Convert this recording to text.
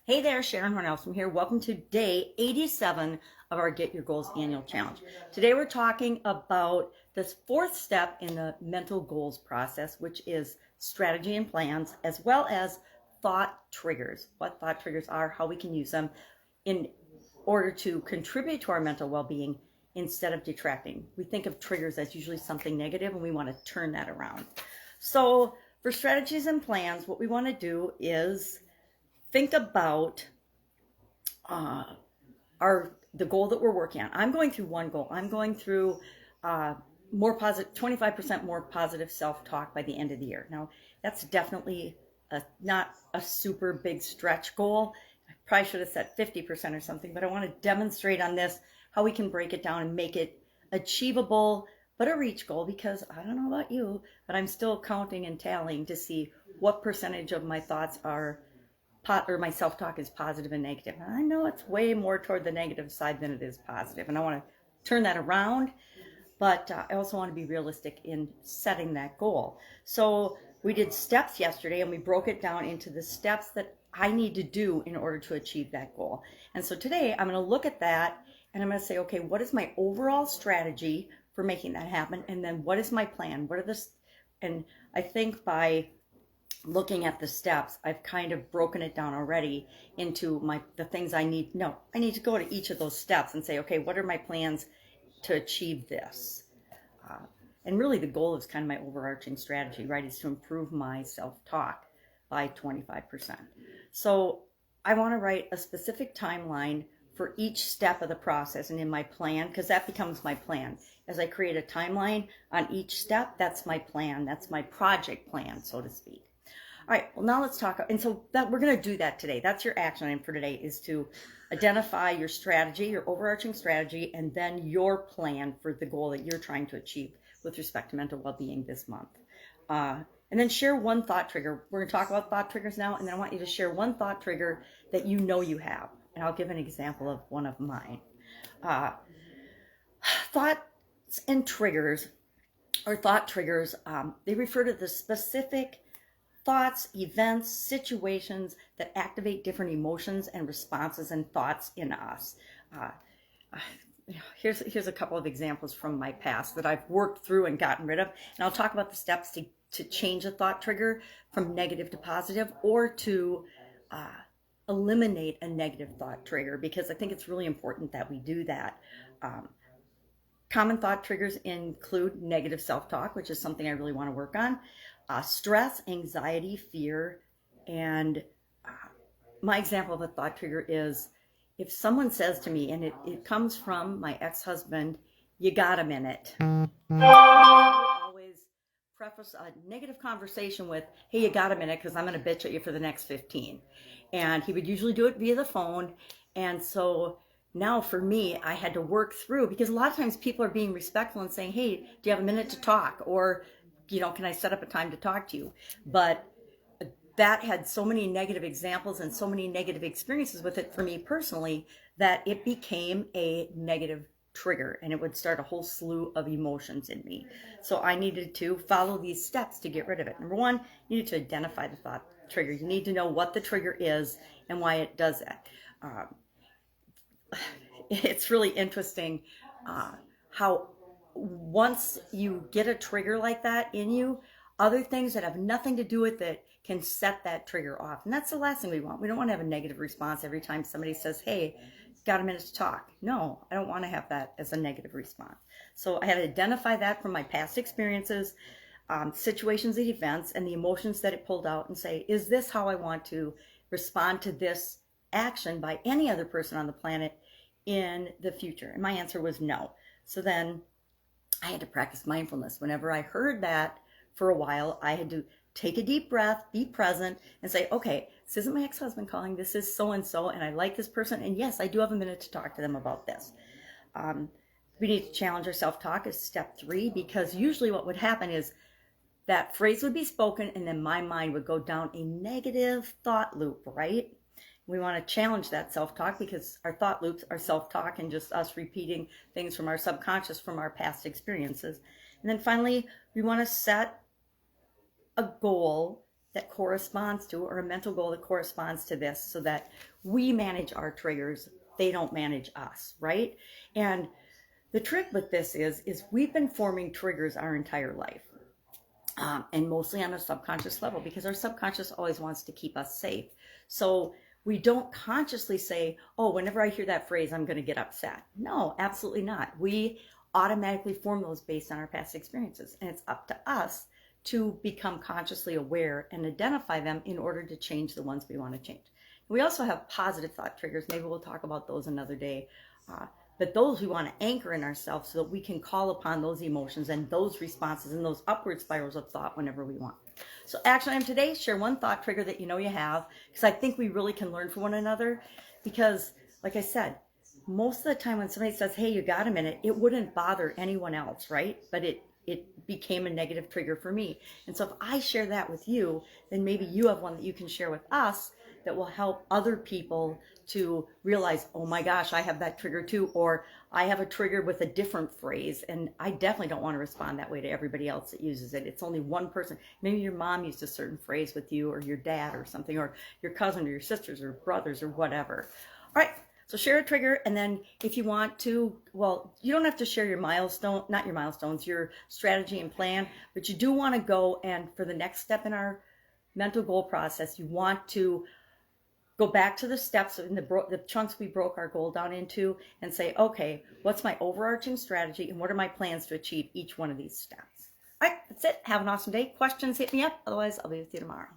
Hey there, Sharon Horne-Ellstrom here. Welcome to day 87 of our Get Your Goals annual challenge. Today we're talking about this fourth step in the mental goals process, which is strategy and plans, as well as thought triggers. What thought triggers are, how we can use them in order to contribute to our mental well-being instead of detracting. We think of triggers as usually something negative, and we want to turn that around. So for strategies and plans, what we want to do is think about the goal that we're working on. I'm going through one goal. I'm going through more positive, 25% more positive self-talk by the end of the year. Now, that's definitely not a super big stretch goal. I probably should have set 50% or something, but I want to demonstrate on this how we can break it down and make it achievable, but a reach goal, because I don't know about you, but I'm still counting and tallying to see what percentage of my thoughts are or my self-talk is positive and negative. And I know it's way more toward the negative side than it is positive, and I want to turn that around, but I also want to be realistic in setting that goal. So we did steps yesterday, and we broke it down into the steps that I need to do in order to achieve that goal. And so today I'm going to look at that, and I'm going to say, okay, what is my overall strategy for making that happen? And then what is my plan? And I think by looking at the steps, I've kind of broken it down already into the things I need. No, I need to go to each of those steps and say, okay, what are my plans to achieve this? And really the goal is kind of my overarching strategy, right? Is to improve my self-talk by 25%. So I want to write a specific timeline for each step of the process and in my plan, because that becomes my plan. As I create a timeline on each step, that's my plan. That's my project plan, so to speak. All right, well, now let's talk. And so that we're going to do that today. That's your action item for today, is to identify your strategy, your overarching strategy, and then your plan for the goal that you're trying to achieve with respect to mental well-being this month. And then share one thought trigger. We're going to talk about thought triggers now, and then I want you to share one thought trigger that you know you have. And I'll give an example of one of mine. Thoughts and triggers, or thought triggers, they refer to the specific thoughts, events, situations that activate different emotions and responses and thoughts in us. Here's a couple of examples from my past that I've worked through and gotten rid of. And I'll talk about the steps to change a thought trigger from negative to positive, or to eliminate a negative thought trigger, because I think it's really important that we do that. Common thought triggers include negative self-talk, which is something I really want to work on. Stress, anxiety, fear, and my example of a thought trigger is if someone says to me, and it comes from my ex-husband, "You got a minute." I always preface a negative conversation with, "Hey, you got a minute, because I'm going to bitch at you for the next 15. And he would usually do it via the phone. And so now for me, I had to work through, because a lot of times people are being respectful and saying, "Hey, do you have a minute to talk?" Or, can I set up a time to talk to you? But that had so many negative examples and so many negative experiences with it for me personally, that it became a negative trigger, and it would start a whole slew of emotions in me. So I needed to follow these steps to get rid of it. Number one, you need to identify the thought trigger. You need to know what the trigger is and why it does that. It's really interesting how once you get a trigger like that in you, other things that have nothing to do with it can set that trigger off. And that's the last thing we want. We don't want to have a negative response every time somebody says, "Hey, got a minute to talk." No, I don't want to have that as a negative response. So I had to identify that from my past experiences, situations and events, and the emotions that it pulled out, and say, is this how I want to respond to this action by any other person on the planet in the future? And my answer was no. So then I had to practice mindfulness. Whenever I heard that for a while, I had to take a deep breath, be present, and say, okay, this isn't my ex-husband calling, this is so-and-so, and I like this person, and yes, I do have a minute to talk to them about this. We need to challenge our self-talk is step 3, because usually what would happen is that phrase would be spoken, and then my mind would go down a negative thought loop, right? We want to challenge that self-talk, because our thought loops are self-talk and just us repeating things from our subconscious, from our past experiences. And then finally, we want to set a goal that corresponds to, or a mental goal that corresponds to this, so that we manage our triggers. They don't manage us, right? And the trick with this is we've been forming triggers our entire life. And mostly on a subconscious level, because our subconscious always wants to keep us safe. So we don't consciously say, oh, whenever I hear that phrase, I'm going to get upset. No, absolutely not. We automatically form those based on our past experiences. And it's up to us to become consciously aware and identify them in order to change the ones we want to change. We also have positive thought triggers. Maybe we'll talk about those another day. But those we want to anchor in ourselves so that we can call upon those emotions and those responses and those upward spirals of thought whenever we want. So action item today, share one thought trigger that you know you have, because I think we really can learn from one another. Because like I said, most of the time when somebody says, hey, you got a minute, it wouldn't bother anyone else, right? But it became a negative trigger for me. And so if I share that with you, then maybe you have one that you can share with us that will help other people to realize, oh my gosh, I have that trigger too, or I have a trigger with a different phrase, and I definitely don't want to respond that way to everybody else that uses it. It's only one person. Maybe your mom used a certain phrase with you, or your dad or something, or your cousin or your sisters or brothers or whatever. All right, so share a trigger, and then if you want to, well, you don't have to share your milestone, not your milestones, your strategy and plan, but you do want to go, and for the next step in our mental goal process, you want to go back to the steps in the chunks we broke our goal down into and say, okay, what's my overarching strategy and what are my plans to achieve each one of these steps? All right, that's it. Have an awesome day. Questions, hit me up. Otherwise, I'll be with you tomorrow.